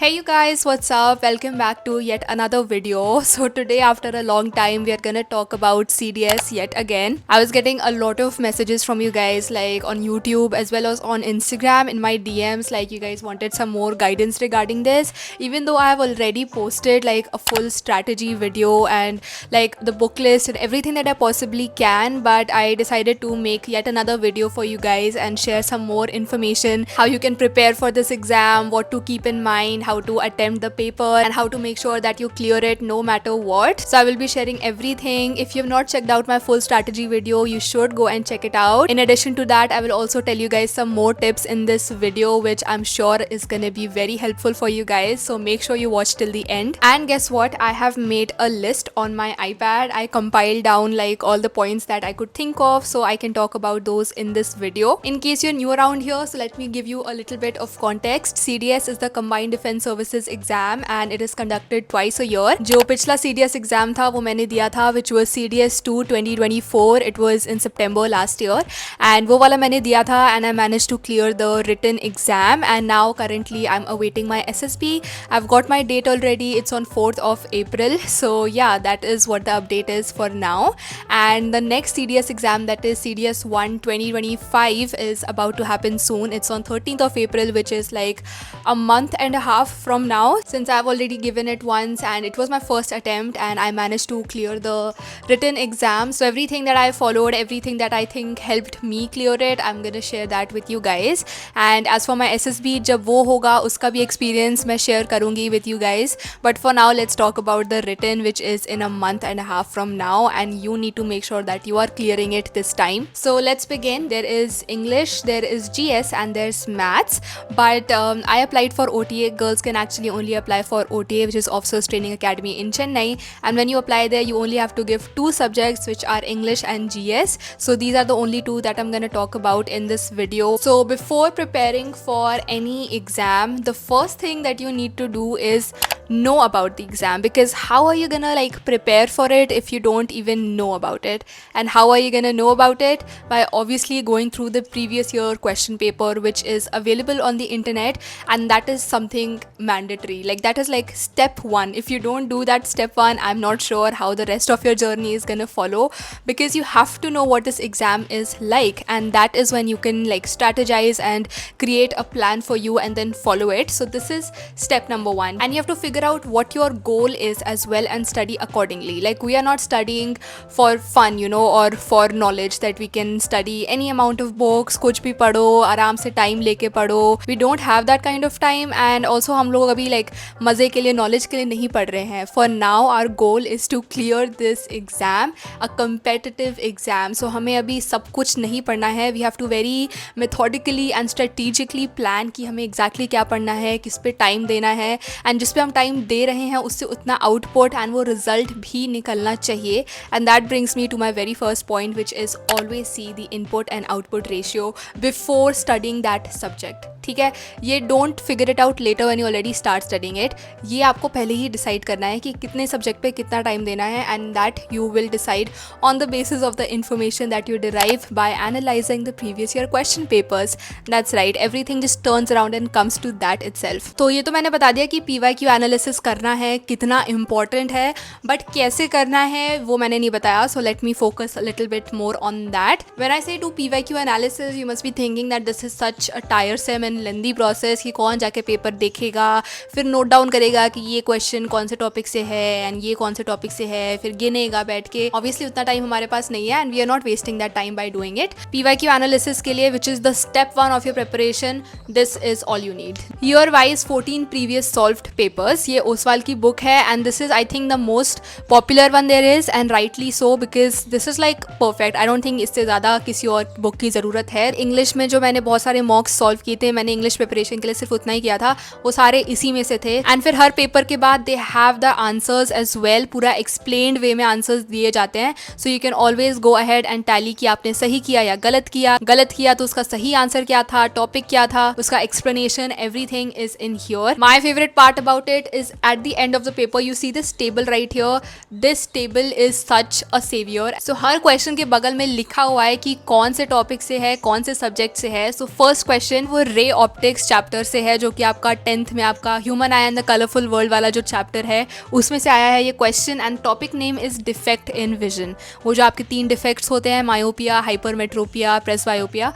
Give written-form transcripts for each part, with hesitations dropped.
Hey you guys, what's up? Welcome back to yet another video. So today after a long time we are gonna talk about CDS yet again. I was getting a lot of messages from you guys like on YouTube as well as on Instagram in my DMs, like you guys wanted some more guidance regarding this, even though I have already posted like a full strategy video and like the book list and everything that I possibly can, but I decided to make yet another video for you guys and share some more information, how you can prepare for this exam, what to keep in mind, how to attempt the paper, and how to make sure that you clear it no matter what. So I will be sharing everything. If you have not checked out my full strategy video, you should go and check it out. In addition to that, I will also tell you guys some more tips in this video which I'm sure is gonna be very helpful for you guys, so make sure you watch till the end. And guess what, I have made a list on my iPad. I compiled down like all the points that I could think of so I can talk about those in this video. In case you're new around here, so let me give you a little bit of context. CDS is the Combined Defense Services exam and it is conducted twice a year. जो पिछला CDS exam था वो मैंने दिया था, which was CDS 2 2024. It was in September last year and वो वाला मैंने दिया था and I managed to clear the written exam, and now currently I'm awaiting my SSB. I've got my date already. It's on 4th of April. So yeah, that is what the update is for now. And the next CDS exam, that is CDS 1 2025, is about to happen soon. It's on 13th of April, which is like a month and a half from now, since I've already given it once and it was my first attempt and I managed to clear the written exam. So everything that I followed, everything that I think helped me clear it, I'm gonna share that with you guys. And as for my SSB, जब वो होगा उसका भी experience मैं share करूँगी with you guys. But for now, let's talk about the written, which is in a month and a half from now, and you need to make sure that you are clearing it this time. So let's begin. There is English, there is GS, and there's maths. But I applied for OTA. Girls can actually only apply for OTA, which is Officers Training Academy in Chennai. And when you apply there, you only have to give two subjects, which are English and GS. So these are the only two that I'm going to talk about in this video. So before preparing for any exam, the first thing that you need to do is know about the exam, because how are you gonna like prepare for it if you don't even know about it? And how are you gonna know about it? By obviously going through the previous year question paper, which is available on the internet, and that is something mandatory. Like that is like step one. If you don't do that step one, I'm not sure how the rest of your journey is gonna follow, because you have to know what this exam is like, and that is when you can like strategize and create a plan for you and then follow it. So this is step number one, and you have to figure out what your goal is as well and study accordingly. Like we are not studying for fun, you know, or for knowledge that we can study any amount of books, कुछ भी पढ़ो, आराम से time लेके पढ़ो. We don't have that kind of time, and also हम लोग अभी like मज़े के लिए, knowledge के लिए नहीं पढ़ रहे हैं. For now, our goal is to clear this exam, a competitive exam. So हमें अभी सब कुछ नहीं पढ़ना है. We have to very methodically and strategically plan कि हमें exactly क्या पढ़ना है, किस पे time देना है, and जिस पे हम time दे रहे हैं उससे उतना आउटपुट एंड वो रिजल्ट भी निकलना चाहिए. And that brings me to my very first point, which is always see the input and output ratio before studying that subject. ठीक है, ये don't figure it out later when you already start studying it. ये आपको पहले ही decide करना है कि कितने सब्जेक्ट पे कितना टाइम देना है, and that you will decide on the basis of the information that you derive by analysing the previous year question papers. That's right, everything just turns around and comes to that itself. तो ये तो मैंने बता दिया कि PYQ analysis करना है, कितना इंपॉर्टेंट है, बट कैसे करना है वो मैंने नहीं बताया. So let me focus a little bit more on that. When I say do PYQ analysis, you must be thinking that this is such a tiresome and lengthy process कि कौन जाके पेपर देखेगा, फिर नोट डाउन करेगा कि ये question कौन से टॉपिक से है एंड ये कौन से टॉपिक से है, फिर गिनेगा बैठ के. ऑब्वियसली उतना टाइम हमारे पास नहीं है, and we are not wasting that time by doing it. PYQ analysis के लिए, which is the step one of your preparation, this is all you need. Year wise 14 previous solved papers. ये ओसवाल की book है, and this is I think the most popular one there is, and rightly so, because this is like perfect. I don't think इससे ज़्यादा किसी और book की ज़रूरत है. इंग्लिश में जो मैंने बहुत सारे मॉक्स सॉल्व किए थे, मैंने इंग्लिश प्रिपरेशन के लिए सिर्फ उतना ही किया था, वो सारे इसी में से थे. एंड फिर हर पेपर के बाद they have the answers as well. पूरा एक्सप्लेन्ड वे में आंसर्स दिए जाते हैं, so you can always go ahead and tally कि आपने सही किया या गलत किया. गलत किया तो उसका सही आंसर क्या था, टॉपिक क्या था, उसका explanation, everything is in here. My favourite part about it is at the end of the paper you see this table right here. This table is such a savior. So her question के बगल में लिखा हुआ है कि कौन से topic से है, कौन से सब्जेक्ट से है. सो फर्स्ट क्वेश्चन वो रे ऑप्टिक्स चैप्टर से है, जो कि आपका 10th में आपका human I and the colourful world वाला जो चैप्टर है उसमें से आया है ये question. And topic name is defect in vision. वो जो आपके 3 डिफेक्ट्स होते हैं, मायोपिया, हाइपरमेट्रोपिया, प्रेसबायोपिया,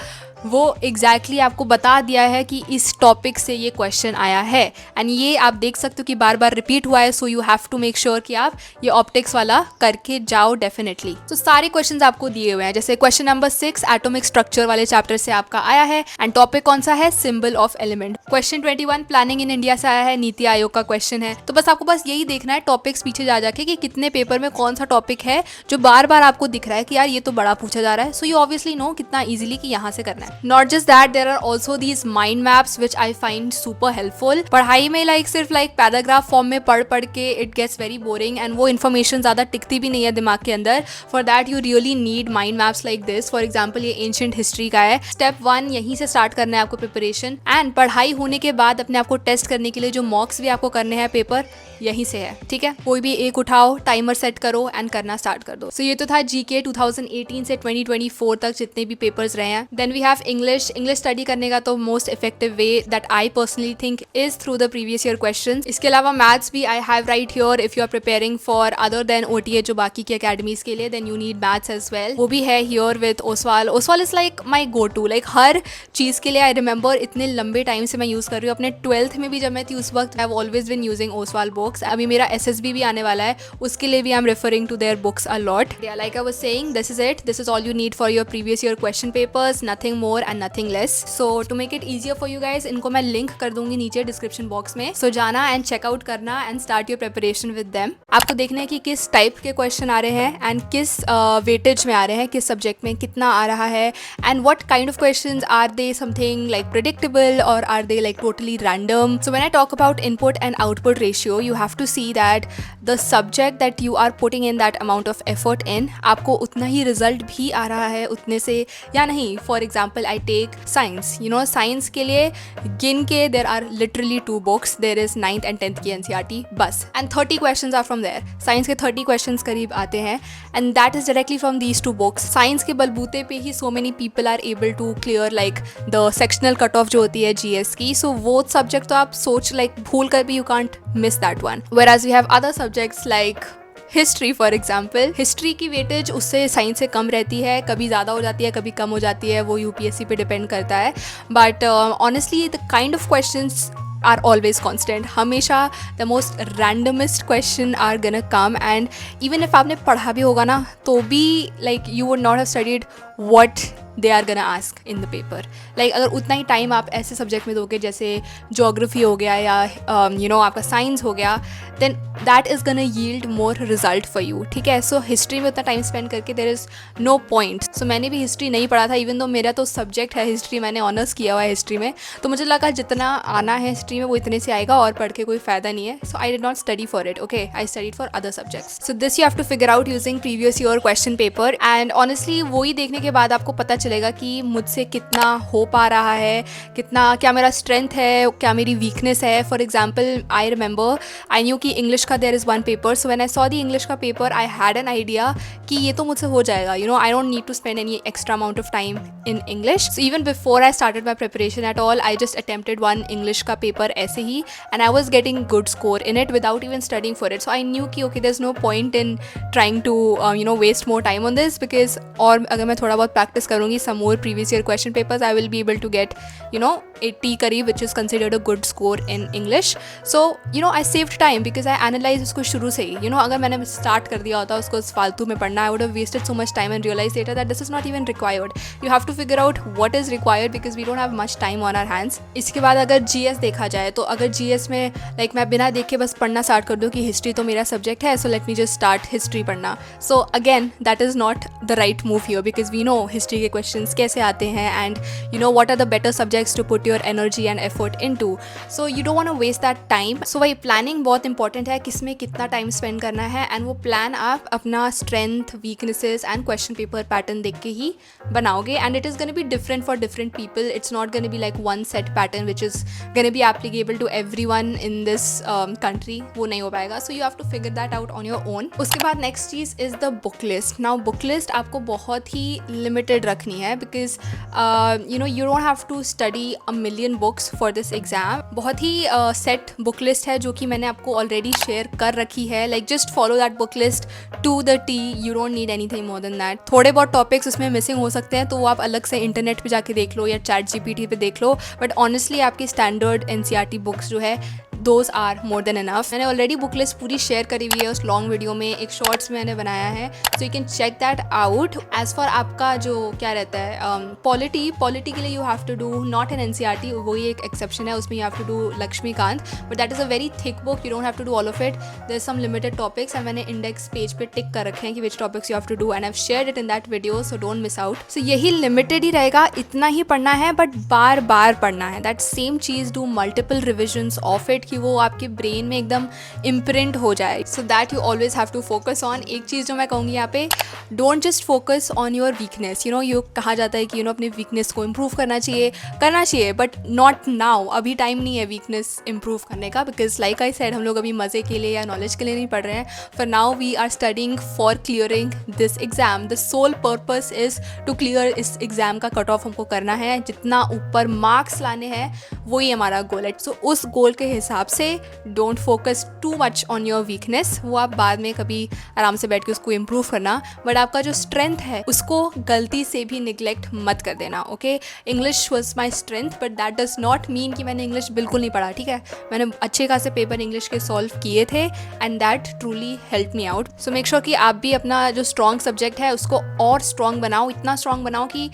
वो एग्जैक्टली आपको बता दिया है कि इस टॉपिक से ये क्वेश्चन आया है. एंड ये आप देख सकते हो कि बार बार रिपीट हुआ है. So you have to make sure कि आप ये ऑप्टिक्स वाला करके जाओ डेफिनेटली. तो सारे क्वेश्चंस आपको दिए हुए हैं. जैसे क्वेश्चन नंबर 6 एटॉमिक स्ट्रक्चर वाले चैप्टर से आपका आया है. एंड टॉपिक कौन सा है? Symbol of element. Question 21 planning in India से आया है, नीति आयोग का क्वेश्चन है. तो बस आपको बस यही देखना है टॉपिक्स पीछे जा जाके कि कितने पेपर में कौन सा टॉपिक है जो बार बार आपको दिख रहा है कि यार ये तो बड़ा पूछा जा रहा है. सो यू ऑब्वियसली नो कितना ईजिली कि यहाँ से करना है. Not just that, there are also these mind maps which I find super helpful. पढ़ाई में सिर्फ पैराग्राफ फॉर्म में पढ़ के it gets very boring and वो information ज़्यादा टिकती भी नहीं है दिमाग के अंदर. For that you really need mind maps like this. For example ये ancient history का है. Step 1 यहीं से स्टार्ट करना है आपको प्रिपरेशन. एंड पढ़ाई होने के बाद अपने आप को टेस्ट करने के लिए जो मॉक्स भी आपको करने हैं पेपर यहीं से है. ठीक है, कोई भी एक उठाओ, टाइमर सेट करो एंड करना स्टार्ट कर दो. सो ये तो था GK 2018 से 2024 तक जितने भी पेपर्स रहे हैं. Then we have English study करने का तो most effective way that I personally think is through the previous year questions. इसके अलावा मैथ्स भी I have right here. If you are preparing for other than OTA जो बाकी की academies के लिए, then you need maths as well. वो भी है here with Oswaal. Oswaal is my go to. हर चीज़ के लिए आई रिमेंबर इतने लंबे टाइम से मैं यूज़ कर रही हूँ. अपने 12th में भी जब मैं थी उस वक्त I have always been using Oswal books. अभी मेरा SSB भी आने वाला है, उसके लिए भी I am referring to their books a lot. Like I was saying, this is it. This is all you need for your previous year question papers, nothing more and nothing less. So to make it easier for you guys, इनको मैं link कर दूंगी नीचे description box में. सो जाना and check out करना and start your preparation with them. आपको देखना है कि किस टाइप के क्वेश्चन आ रहे हैं एंड किस वेटेज में आ रहे हैं, किस सब्जेक्ट में कितना आ रहा है, and what kind of questions are they something predictable और are they totally random. So when I talk about input and output ratio, you have to see that the subject that you are putting in that amount of effort in, आपको उतना ही result भी आ रहा है उतने से या नहीं. For example I take science. Science के लिए गिन के there are literally 2 books. There is 9th and 10th की NCERT बस, and 30 questions are from there. Science के 30 क्वेश्चंस करीब आते हैं and that is directly from these 2 books. Science के बलबूते पे ही so many people are able to clear the sectional cut off जो होती है GS की. सो वो सब्जेक्ट तो आप सोच भूल कर भी you can't miss that one. Whereas we have other subjects like history. For example history की वेटेज उससे साइंस से कम रहती है, कभी ज़्यादा हो जाती है, कभी कम हो जाती है, वो UPSC पे डिपेंड करता है. But honestly the kind of questions are always constant. हमेशा the most randomest question are gonna come, and even if आपने पढ़ा भी होगा ना तो भी you would not have studied what they are gonna ask in the paper. अगर उतना ही टाइम आप ऐसे सब्जेक्ट में दोगे जैसे जोग्राफी हो गया या आपका साइंस हो गया, then that is gonna yield more result for you. ठीक है, सो हिस्ट्री में उतना टाइम स्पेंड करके there is no point. सो मैंने भी हिस्ट्री नहीं पढ़ा था, इवन दो मेरा तो सब्जेक्ट है हिस्ट्री, मैंने ऑनर्स किया हुआ है हिस्ट्री में, तो मुझे लगा जितना आना है हिस्ट्री में वो इतने से आएगा और पढ़ के कोई फ़ायदा नहीं है. So I did not study for it. Okay, I studied for other subjects. So this you have to figure out using previous year question paper. And honestly वही देखने के बाद आपको पता चलेगा कि मुझसे कितना हो पा रहा है, कितना, क्या मेरा स्ट्रेंथ है, क्या मेरी वीकनेस है. For example I remember I knew कि इंग्लिश का there is 1 paper. So when I saw the English का paper I had an idea कि ये तो मुझसे हो जाएगा. I don't need to spend any extra amount of time in English. So even before I started my preparation at all, I just attempted 1 English का paper ऐसे ही, and I was getting good score in it without even studying for it. So I knew कि okay there is no point in trying to waste more time on this, because और अगर मैं थोड़ा बहुत practice करूँगी some more previous year question papers, I will be able to get 80 करीब, which is considered a good score in English. So I saved time because I analyzed उसको शुरू से ही. अगर मैंने स्टार्ट कर दिया होता उसको फालतू में पढ़ना, I would have wasted so much time and realized later that this is not even required. You have to figure out what is required because we don't have much time on our hands. इसके बाद अगर GS देखा जाए तो अगर GS में मैं बिना देखे बस पढ़ना स्टार्ट कर दूँ कि हिस्ट्री तो मेरा सब्जेक्ट है, so let me just start history पढ़ना. So again that is not the right move here because we history के क्वेश्चंस कैसे आते हैं and what are the better subjects to put your energy and effort into. So you don't want to waste that time. So वही planning बहुत important है, किसमें कितना time spend करना है, एंड वो प्लान आप अपना strength, weaknesses and question paper pattern देख के ही बनाओगे. And it is gonna be different for different people. It's not gonna be like one set pattern which is gonna be applicable to everyone in this country. वो नहीं हो पाएगा. So you have to figure that out on your own. उसके बाद next चीज़ is the book list. Now book list आपको बहुत ही लिमिटेड रखनी है because you don't have to study a million books for this exam. बहुत ही सेट बुक लिस्ट है जो कि मैंने आपको ऑलरेडी शेयर कर रखी है. Like just follow that book list to the T. You don't need anything more than that. थोड़े बहुत टॉपिक्स उसमें मिसिंग हो सकते हैं तो वो आप अलग से इंटरनेट पे जाके देख लो या ChatGPT पे देख लो. बट ऑनेस्टली आपकी स्टैंडर्ड NCERT बुक्स जो है those are more than enough. मैंने ऑलरेडी बुक लिस्ट पूरी शेयर करी हुई है उस लॉन्ग वीडियो में. एक शॉर्ट्स मैंने बनाया है, so you can check that out. As for आपका जो क्या रहता है पॉलिटी के लिए you have to do not an NCERT. वही एक एक्सेप्शन है, उसमें you have to do Laxmikanth. But that is a very thick book. You don't have to do all of it. There some limited topics and मैंने index page पे tick कर रखे हैं कि which topics you have to do and I have shared it in that video. So don't miss out. So यही limited ही रहेगा, इतना ही पढ़ना है बट बार बार पढ़ना है. दैट सेम चीज़, do multiple revisions of it कि वो आपके ब्रेन में एकदम इम्प्रिंट हो जाए. So that you always have to focus on. एक चीज़ जो मैं कहूँगी यहाँ पे, don't just focus on your weakness. You कहा जाता है कि अपने वीकनेस को इम्प्रूव करना चाहिए बट नॉट नाउ. अभी टाइम नहीं है वीकनेस इम्प्रूव करने का बिकॉज लाइक आई सेड हम लोग अभी मज़े के लिए या नॉलेज के लिए नहीं पढ़ रहे हैं. For now we are studying for clearing this exam. The sole purpose is to clear इस एग्ज़ाम का कट ऑफ हमको करना है. जितना ऊपर मार्क्स लाने हैं वही हमारा गोल है. सो उस गोल के हिसाब से don't focus too much on your weakness. वो आप बाद में कभी आराम से बैठ के उसको इम्प्रूव करना. बट आपका जो स्ट्रेंथ है उसको गलती से भी निगलेक्ट मत कर देना. Okay, English was my strength but that does not mean कि मैंने इंग्लिश बिल्कुल नहीं पढ़ा. ठीक है, मैंने अच्छे खासे पेपर इंग्लिश के सॉल्व किए थे and that truly help me out. So make sure कि आप भी अपना जो स्ट्रॉन्ग सब्जेक्ट है उसको और स्ट्रॉन्ग बनाओ. इतना स्ट्रॉन्ग बनाओ कि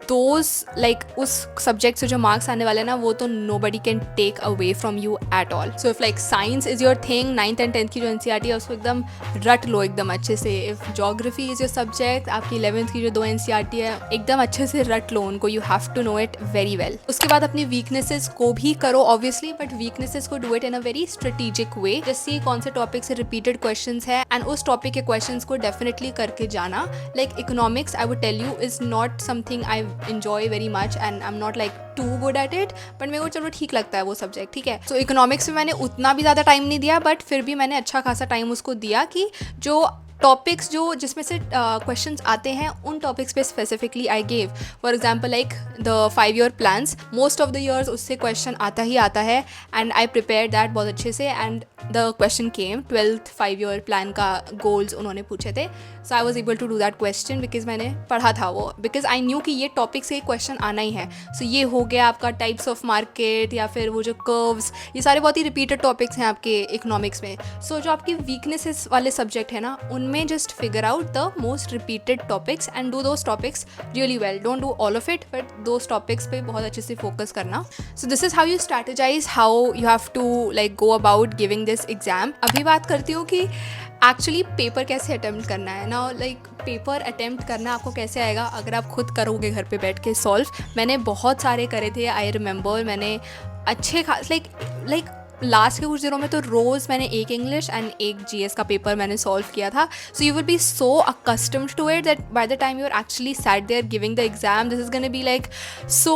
दोज लाइक उस सब्जेक्ट से जो मार्क्स आने वाले हैं ना वो तो nobody can take away from you at all. So if like science is your thing, 9th and 10th की जो NCERT है उसको एकदम रट लो एकदम अच्छे से. if geography is your subject, आपकी 11th की जो 2 NCERT है एकदम अच्छे से रट लो उनको. you have to know it very well. उसके बाद अपनी weaknesses को भी करो obviously, but weaknesses को do it in a very strategic way. just see कौन से टॉपिक से repeated questions है and उस टॉपिक के questions को definitely करके जाना. like economics I would tell you is not something I enjoy very much and I'm not like too good at it, but मेरे को चलो ठीक लगता है वो सब्जेक्ट. ठीक है, सो इकोनॉमिक्स में मैंने उतना भी ज़्यादा टाइम नहीं दिया बट फिर भी मैंने अच्छा खासा टाइम उसको दिया कि जो टॉपिक्स जो जिसमें से क्वेश्चंस आते हैं उन टॉपिक्स पे specifically I gave. For example like the 5-year plans, most of the years उससे क्वेश्चन आता ही आता है एंड आई प्रिपेयर दैट बहुत अच्छे से and the question came. 12th 5-year plan का गोल्स उन्होंने पूछे थे. So I was able to do that question because मैंने पढ़ा था वो, बिकॉज आई न्यू कि ये टॉपिक से क्वेश्चन आना ही है. सो ये हो गया आपका टाइप्स ऑफ मार्केट या फिर वो जो कर्व्स, ये सारे बहुत ही रिपीटेड टॉपिक्स हैं आपके इकोनॉमिक्स में. सो जो आपकी वीकनेसेस वाले सब्जेक्ट है ना उनमें just figure out the most repeated topics and do those topics really well. Don't do all of it but those topics पे बहुत अच्छे से फोकस करना. So this is how you strategise, how you have to like go about giving this exam. अभी बात करती हूँ कि एक्चुअली पेपर कैसे अटेम्प्ट करना है. ना लाइक पेपर अटेम्प्ट करना आपको कैसे आएगा अगर आप खुद करोगे घर पे बैठ के सॉल्व. मैंने बहुत सारे करे थे, आई रिमेंबर. मैंने अच्छे खास लाइक लास्ट के कुछ दिनों में तो रोज़ मैंने एक इंग्लिश एंड एक GS का पेपर मैंने सॉल्व किया था. So you will be so accustomed to it that by the time you are actually sat there giving the exam this is gonna be like so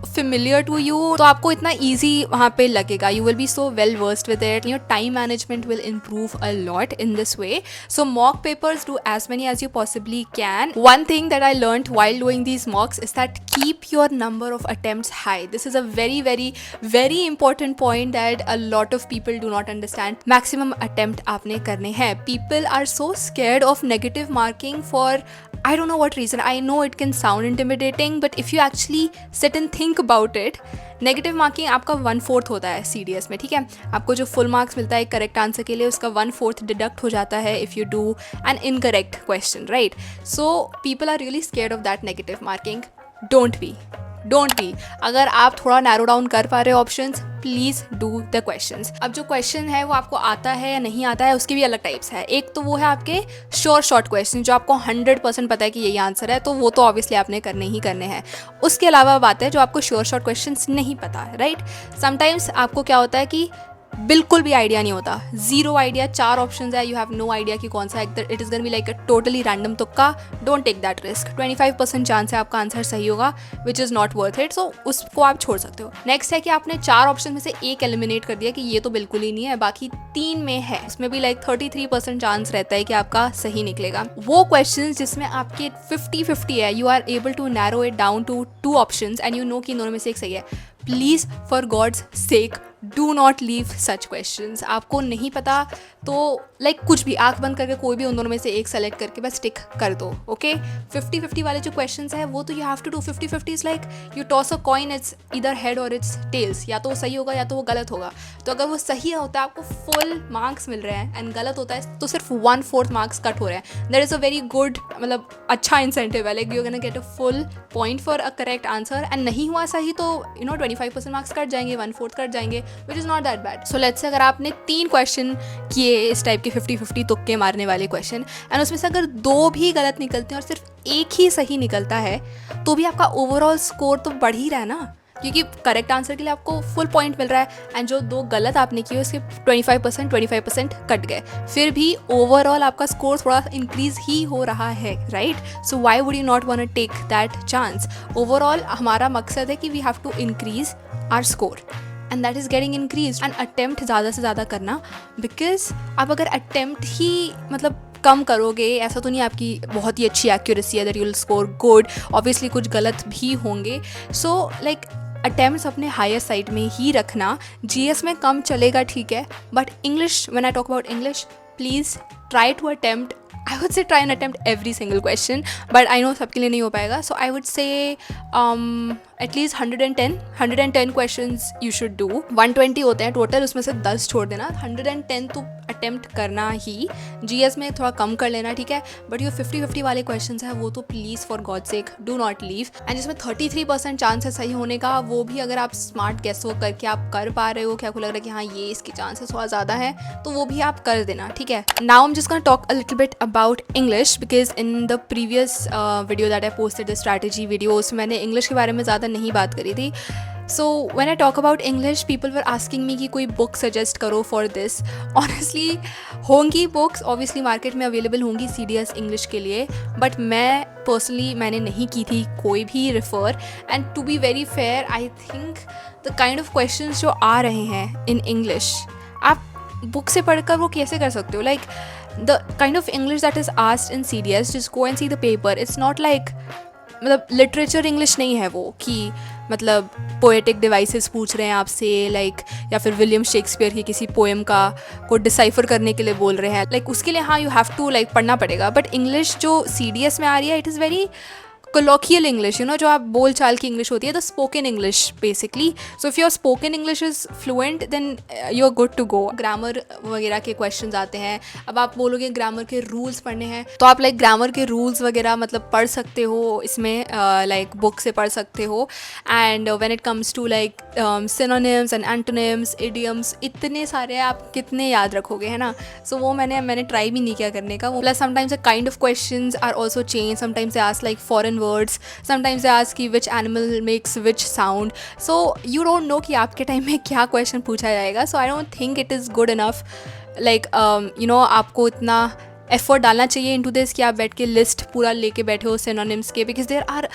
familiar to you. तो आपको इतना easy वहाँ पे लगेगा. You will be so well versed with it. Your time management will improve a lot in this way. So mock papers, do as many as you possibly can. One thing that I learned while doing these mocks is that keep your number of attempts high. This is a very very very important point that a lot of people do not understand. Maximum attempt आपने करने हैं. People are so scared of negative marking for I don't know what reason. I know it can sound intimidating but if you actually sit and think about it, negative marking आपका 1/4 होता है CDS में. ठीक है, आपको जो full marks मिलता है एक करेक्ट आंसर के लिए उसका 1/4 डिडक्ट हो जाता है if you do an incorrect question, right. So people are really scared of that negative marking. Don't be. Don't be. अगर आप थोड़ा नैरो डाउन कर पा रहे हो options, please do the questions. अब जो क्वेश्चन है वो आपको आता है या नहीं आता है, उसके भी अलग टाइप्स है। एक तो वो है आपके श्योर शॉर्ट क्वेश्चन, जो आपको 100% पता है कि यही आंसर है, तो वो तो ऑब्वियसली आपने करने ही करने हैं। उसके अलावा बात है जो आपको श्योर शॉर्ट क्वेश्चन नहीं पता है, राइट। समटाइम्स आपको क्या होता है कि बिल्कुल भी आइडिया नहीं होता, जीरो आइडिया, 4 ऑप्शंस है, यू हैव नो आइडिया कि कौन सा, it is gonna be like a totally random तुक्का। Don't take that risk. 25% chance है आपका आंसर सही होगा, which is not worth it, so उसको आप छोड़ सकते हो। नेक्स्ट है कि आपने 4 ऑप्शन में से एक एलिमिनेट कर दिया कि ये तो बिल्कुल ही नहीं है, बाकी 3 में है, उसमें भी लाइक 33% चांस रहता है कि आपका सही निकलेगा। वो क्वेश्चन जिसमें आपके 50-50 है, you are able to narrow it down to 2 option and you know कि दोनों में से एक सही है, please for god's sake do not leave such questions. आपको नहीं पता तो लाइक कुछ भी आंख बंद करके कोई भी उन दोनों में से एक सेलेक्ट करके बस टिक कर दो, ओके। 50-50 वाले जो क्वेश्चंस है वो तो you have to do 50-50 is like you toss a coin, it's इधर हेड और इट्स टेल्स, या तो वो सही होगा या तो वो गलत होगा। तो अगर वो सही होता है आपको फुल मार्क्स मिल रहे हैं, एंड गलत होता है तो सिर्फ 1/4 मार्क्स कट हो रहे हैं। That is a very good, मतलब अच्छा इंसेंटिव है, like you can get a full point for a correct answer. And नहीं हुआ सही तो 25% मार्क्स कट जाएंगे, 1/4 कट जाएंगे, विच is not that bad. So let's say अगर आपने 3 क्वेश्चन किए इस टाइप के 50-50 तुक्के मारने वाले क्वेश्चन, एंड उसमें से अगर 2 भी गलत निकलते हैं और सिर्फ एक ही सही निकलता है, तो भी आपका ओवरऑल स्कोर तो बढ़ ही रहा है ना, क्योंकि करेक्ट आंसर के लिए आपको फुल पॉइंट मिल रहा है, एंड जो 2 गलत आपने किए उसके 25% कट गए, फिर भी ओवरऑल आपका स्कोर थोड़ा इंक्रीज ही हो रहा है, right. So why would you not want to take that chance. Overall हमारा मकसद है कि we have to increase our score, and that is getting increase. And attempt ज़्यादा से ज़्यादा करना, बिकॉज आप अगर अटेम्प्ट ही मतलब कम करोगे, ऐसा तो नहीं आपकी बहुत ही अच्छी एक्यूरेसी है that you will score good, obviously कुछ गलत भी होंगे। सो लाइक अटेम्प्ट्स अपने हायर साइड में ही रखना। जीएस में कम चलेगा, ठीक है, but English, when I talk about English, please try to attempt, I would say try and attempt every single question, but I know सबके लिए नहीं हो पाएगा। So I would say at least 110 questions you should do. 120 होते हैं total, उसमें से 10 छोड़ देना, 110 तो अटेम्प्ट करना ही। जीएस में थोड़ा कम कर लेना, ठीक है, बट ये 50-50 वाले क्वेश्चंस हैं वो तो please for God sake do not leave. And जिसमें 33% चांस है सही होने का, वो भी अगर आप स्मार्ट गेस हो करके आप कर पा रहे हो, क्या आपको लग रहा है कि हाँ ये इसकी चांसेस थोड़ा ज़्यादा है, तो वो भी आप कर देना, ठीक है। Now I am just gonna talk a little bit about English, because in the previous video that I posted, the strategy video, उसमें मैंने इंग्लिश के बारे में ज़्यादा नहीं बात करी थी। सो when I talk about English, people were asking me कि कोई बुक सजेस्ट करो फॉर दिस। ऑनेस्टली होंगी बुक्स, ऑब्वियसली मार्केट में अवेलेबल होंगी CDS इंग्लिश के लिए, बट मैं पर्सनली मैंने नहीं की थी कोई भी refer. And to be very fair, I think the kind of questions जो आ रहे हैं इन इंग्लिश, आप बुक से पढ़कर वो कैसे कर सकते हो। Like the kind of English that is asked in CDS, just go and see the paper, it's not like, मतलब लिटरेचर इंग्लिश नहीं है वो, कि मतलब पोएटिक डिवाइसेस पूछ रहे हैं आपसे, लाइक या फिर विलियम शेक्सपियर की किसी पोएम का को डिसाइफर करने के लिए बोल रहे हैं, लाइक उसके लिए हाँ यू हैव टू लाइक पढ़ना पड़ेगा। बट इंग्लिश जो CDS में आ रही है, it is very colloquial English, जो आप बोल चाल की इंग्लिश होती है, the spoken English basically. So if your spoken English is fluent then you are good to go. Grammar वगैरह के क्वेश्चंस आते हैं, अब आप बोलोगे ग्रामर के रूल्स पढ़ने हैं, तो आप लाइक ग्रामर के रूल्स वगैरह मतलब पढ़ सकते हो इसमें, लाइक बुक से पढ़ सकते हो। And when it comes to like synonyms and antonyms, idioms, इतने सारे आप कितने याद रखोगे, है ना। सो वो मैंने ट्राई भी नहीं किया करने का वो। Plus sometimes the kind of questions are also change, sometimes they ask like foreign words, sometimes they ask कि which animal makes which sound, so you don't know कि आपके टाइम में क्या क्वेश्चन पूछा जाएगा। so I don't think it is good enough, like आपको इतना effort डालना चाहिए into this कि आप बैठ के लिस्ट पूरा लेके बैठे हो synonyms के, because there are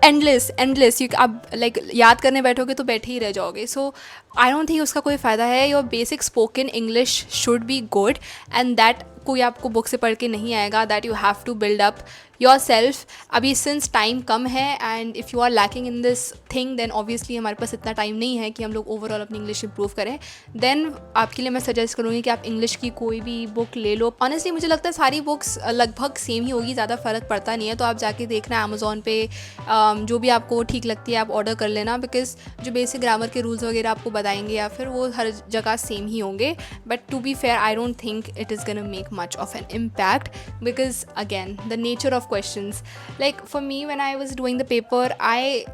endless आप लाइक याद करने बैठोगे तो बैठे ही रह जाओगे। सो आई डोंट थिंक उसका कोई फ़ायदा है। Your basic spoken English should be good, and that कोई आपको बुक से पढ़ के नहीं आएगा, that you have to build up yourself. अभी सिंस टाइम कम है and if you are lacking in this thing, then obviously हमारे पास इतना टाइम नहीं है कि हम लोग ओवरऑल अपनी इंग्लिश इंप्रूव करें। देन आपके लिए मैं सजेस्ट करूँगी कि आप इंग्लिश की कोई भी बुक ले लो। ऑनेस्टली मुझे लगता है सारी बुक्स लगभग सेम ही होगी, ज़्यादा फ़र्क पड़ता नहीं है। तो आप जाके देखना अमेज़ॉन पे, जो भी आपको ठीक लगती है आप ऑर्डर कर लेना, बिकॉज जो बेसिक ग्रामर के रूल्स वगैरह आपको बताएंगे या फिर वो हर जगह सेम ही होंगे। But to be fair, I don't think it is gonna make much of an impact, because again the nature of questions, like for me when I was doing the paper, I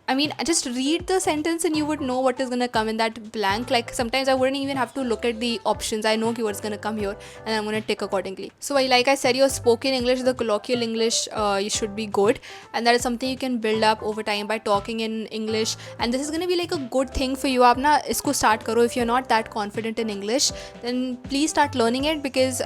I mean, just read the sentence and you would know what is gonna come in that blank. Like sometimes I wouldn't even have to look at the options. I know what's gonna come here, and I'm gonna tick accordingly. So like I said, your spoken English, the colloquial English, you should be good, and that is something you can build up over time by talking in English. And this is gonna be like a good thing for you. आप ना इसको start करो. If you're not that confident in English, then please start learning it, because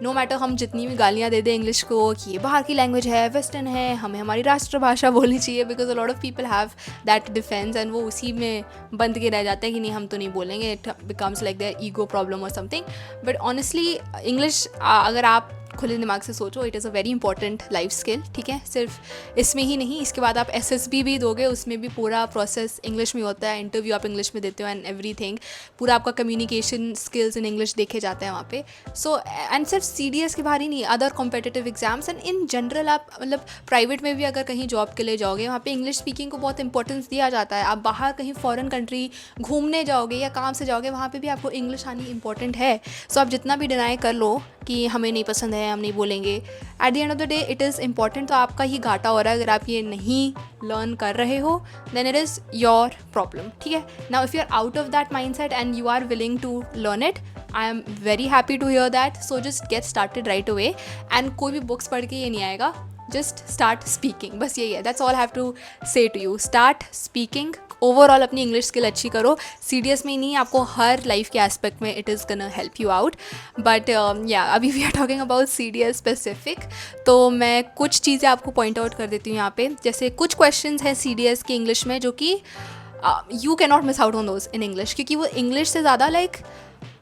no matter हम जितनी भी गालियाँ दे दें English को कि ये बाहर की language है, western है, हमें हमारी राष्ट्रभाषा बोलनी चाहिए, because a lot of people have that defense and वो उसी में बंद के रह जाते हैं कि नहीं हम तो नहीं बोलेंगे. It becomes like their ego problem or something. But honestly English अगर आप खुले दिमाग से सोचो, it is a very important life skill. ठीक है, सिर्फ इसमें ही नहीं, इसके बाद आप SSB भी दोगे, उसमें भी पूरा प्रोसेस इंग्लिश में होता है. इंटरव्यू आप इंग्लिश में देते हो एंड एवरीथिंग. पूरा आपका कम्युनिकेशन स्किल्स इन इंग्लिश देखे जाते हैं वहाँ पे. सो एंड सिर्फ CDS के बाहर ही नहीं, other competitive exams and in general आप मतलब प्राइवेट में भी अगर कहीं जॉब के लिए जाओगे, वहाँ पे इंग्लिश स्पीकिंग को बहुत इंपॉर्टेंस दिया जाता है. आप बाहर कहीं फॉरेन कंट्री घूमने जाओगे या काम से जाओगे, वहाँ पे भी आपको इंग्लिश आनी इंपॉर्टेंट है. सो आप जितना भी डिनाई कर लो कि हमें नहीं पसंद है, हम नहीं बोलेंगे, at the end of the day it is important. तो आपका ही घाटा हो रहा है अगर आप ये नहीं लर्न कर रहे हो, then it is your problem. ठीक है, now if you are out of that mindset and you are willing to learn it, I am very happy to hear that. So just get started right away. And कोई भी books पढ़ के ये नहीं आएगा, just start speaking. बस यही है, that's all I have to say to you. Start speaking. Overall अपनी इंग्लिश स्किल अच्छी करो. CDS में ही नहीं, आपको हर लाइफ के एस्पेक्ट में it is gonna help you out. But या अभी we are talking about CDS specific, तो मैं कुछ चीज़ें आपको पॉइंट आउट कर देती हूँ यहाँ पे. जैसे कुछ क्वेश्चंस हैं CDS के इंग्लिश में जो कि you can not miss out on those in English, क्योंकि वो इंग्लिश से ज़्यादा लाइक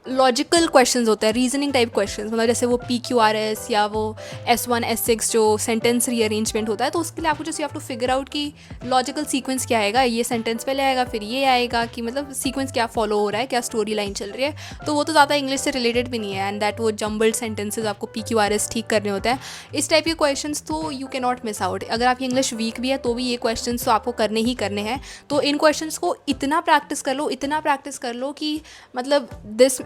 लॉजिकल क्वेश्चंस होते हैं, रीजनिंग टाइप क्वेश्चंस. मतलब जैसे वो PQRS या वो S1 S6 जो सेंटेंस रीअरेंजमेंट होता है, तो उसके लिए आपको जैसे you have to figure out कि लॉजिकल सीक्वेंस क्या आएगा, ये सेंटेंस पहले आएगा फिर ये आएगा, कि मतलब सीक्वेंस क्या फॉलो हो रहा है, क्या स्टोरी लाइन चल रही है. तो वो तो ज़्यादा इंग्लिश से रिलेटेड भी नहीं है, एंड दैट वो जम्बल्ड सेंटेंसेज आपको PQRS ठीक करने होते हैं. इस टाइप के क्वेश्चन तो you can not miss out. अगर आपकी इंग्लिश वीक भी है तो भी ये क्वेश्चन तो आपको करने ही करने हैं. तो इन क्वेश्चन को इतना प्रैक्टिस कर लो, इतना प्रैक्टिस कर लो कि मतलब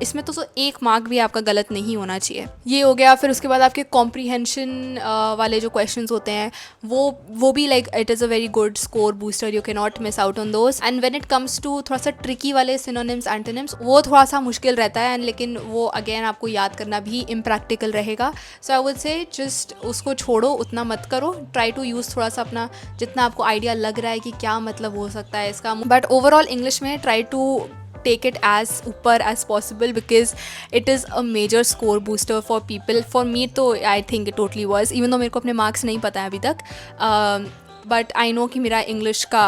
इसमें तो एक मार्क भी आपका गलत नहीं होना चाहिए. ये हो गया. फिर उसके बाद आपके कॉम्प्रीहेंशन वाले जो क्वेश्चंस होते हैं वो भी like it is a very good score booster. You can not miss out on those. And when it comes to थोड़ा सा ट्रिकी वाले सिनोनिम्स एंटोनिम्स, वो थोड़ा सा मुश्किल रहता है, लेकिन वो अगेन आपको याद करना भी इम्प्रैक्टिकल रहेगा. सो आई वुड से जस्ट उसको छोड़ो, उतना मत करो. ट्राई टू यूज़ थोड़ा सा अपना जितना आपको आइडिया लग रहा है कि क्या मतलब हो सकता है इसका. बट ओवरऑल इंग्लिश में try to take it as ऊपर as possible, because it is a major score booster for people. For me तो I think it totally was, even though मेरे को अपने मार्क्स नहीं पता है अभी तक, बट आई नो कि मेरा इंग्लिश का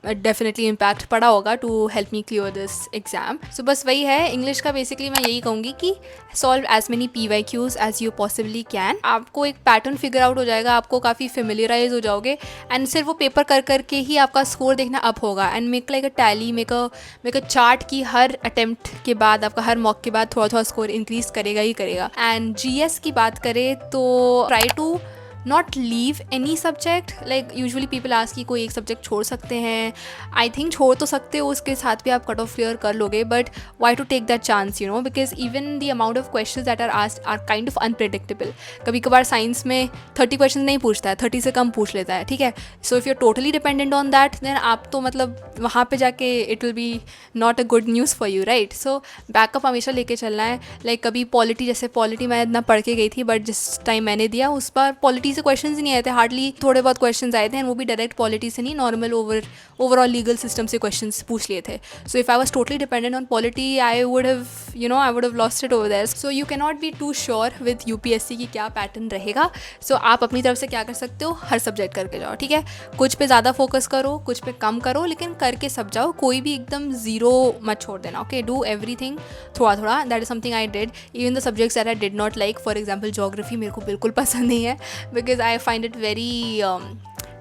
डेफिनेटली इम्पैक्ट पड़ा होगा to help me clear this exam. So बस वही है इंग्लिश का. बेसिकली मैं यही कहूँगी कि solve as many PYQs as you possibly can. आपको एक पैटर्न फिगर आउट हो जाएगा, आपको काफ़ी फेमिलियराइज हो जाओगे, एंड सिर्फ वो पेपर कर करके ही आपका स्कोर देखना अप होगा. And make like a tally, make a chart की हर अटेम्प्ट के बाद, आपका हर मॉक के बाद थोड़ा थोड़ा स्कोर इंक्रीज़ करेगा ही करेगा. एंड GS की बात करें तो try to not leave any subject. Like usually people ask कि कोई एक सब्जेक्ट छोड़ सकते हैं. आई थिंक छोड़ तो सकते हो, उसके साथ भी आप कट ऑफ क्लियर कर लोगे, but why to take that chance, you know, because even the amount of questions that are asked are kind of unpredictable. कभी कभार साइंस में 30 क्वेश्चन नहीं पूछता है, 30 से कम पूछ लेता है. ठीक है, so if you are totally dependent on that, then आप तो मतलब वहाँ पे जाके it will be not a good news for you, right. So backup हमेशा लेके चलना है. लाइक कभी पॉलिटी, जैसे पॉलिटी मैं इतना पढ़ के गई थी, बट जिस टाइम मैंने दिया उस पर पॉलिटी से क्वेश्चन ही नहीं आए थे. हार्डली थोड़े बहुत क्वेश्चंस आए थे, एंड वो भी डायरेक्ट पॉलिटी से नहीं, नॉर्मल ओवरऑल लीगल सिस्टम से क्वेश्चंस पूछ लिए थे. So if I was totally dependent on polity, I would have lost it over there. So you can not be too sure with UPSC की क्या pattern रहेगा. सो आप अपनी तरफ से क्या कर सकते हो, हर सब्जेक्ट करके जाओ. ठीक है, कुछ पे ज़्यादा फोकस करो, कुछ पे कम करो, लेकिन करके सब जाओ. कोई भी एकदम ज़ीरो मत छोड़ देना. ओके, डू एवरीथिंग थोड़ा थोड़ा. That is something I did. Even the subjects that I did not like, for example geography मेरे को बिल्कुल पसंद नहीं है, because I find it very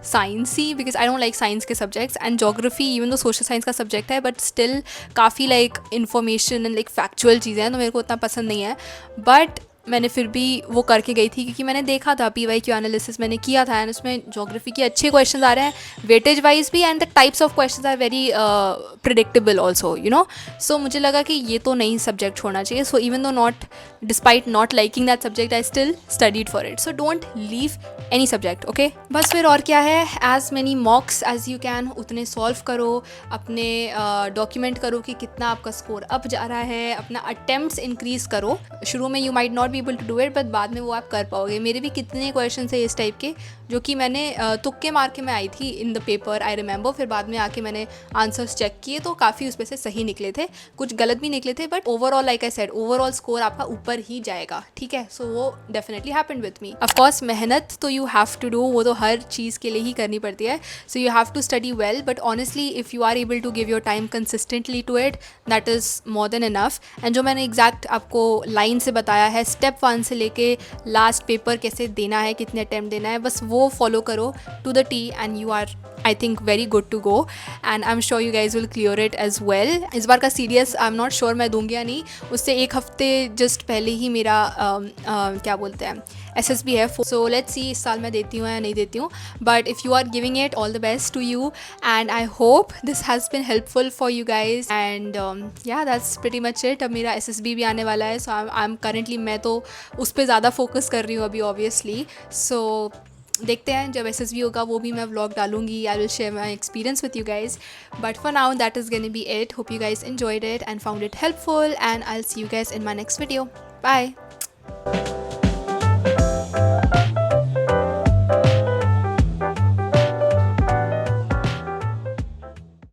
sciencey, because I don't like science के subjects. And geography even though social science का subject है, but still काफ़ी like information and like factual चीज़ें हैं, तो मेरे को उतना पसंद नहीं है. बट मैंने फिर भी वो करके गई थी क्योंकि मैंने देखा था PYQ एनालिसिस मैंने किया था एंड उसमें ज्योग्राफी के अच्छे क्वेश्चन आ रहे हैं वेटेज वाइज भी and the types of question are very predictable also you know. So मुझे लगा कि ये तो नहीं सब्जेक्ट छोड़ना चाहिए. So even though not despite not liking that subject I still studied for it. So don't leave any subject. Okay, बस फिर और क्या है, as many mocks as you can उतने सॉल्व करो, अपने डॉक्यूमेंट करो कि कितना आपका स्कोर अप जा रहा है, अपना अटेम्प्ट्स इंक्रीज करो. शुरू में you might not be able to do it but बाद में वो आप कर पाओगे. मेरे भी कितने क्वेश्चन है इस टाइप के जो कि मैंने तुक्के मार के मैं आई थी in the paper I remember. फिर बाद में आके मैंने आंसर्स चेक किए तो काफ़ी उसमें से सही निकले थे, कुछ गलत भी निकले थे but overall like I said overall score आपका ऊपर ही जाएगा. ठीक है, सो वो definitely happened with me. Of course मेहनत तो यू हैव टू डू, वो तो हर चीज़ के लिए ही करनी पड़ती है. So you have to study well but honestly if you are able to give your time consistently to it that is more than enough. And जो मैंने एग्जैक्ट आपको लाइन से बताया है स्टेप 1 से लेके लास्ट पेपर कैसे देना है, कितने अटैम्प्ट देना है, बस वो फॉलो करो to the T and you are I think very good to go and I'm sure you guys will clear it as well. इस बार का CDS I'm not sure मैं दूंगी या नहीं, उससे एक हफ्ते जस्ट पहले ही मेरा क्या बोलते हैं SSB है. So let's see इस साल मैं देती हूँ या नहीं देती हूँ, but if you are giving it all the best to you and I hope this has been helpful for you guys and yeah that's pretty much it. अब मेरा SSB भी आने वाला है so I'm currently मैं तो उस पर ज़्यादा फोकस कर रही हूँ अभी obviously. So देखते हैं जब SSB होगा वो भी मैं व्लॉग डालूंगी. I will share my experience with you guys but for now that is gonna be it. Hope you guys enjoyed it and found it helpful and I will see you guys in my next video. Bye.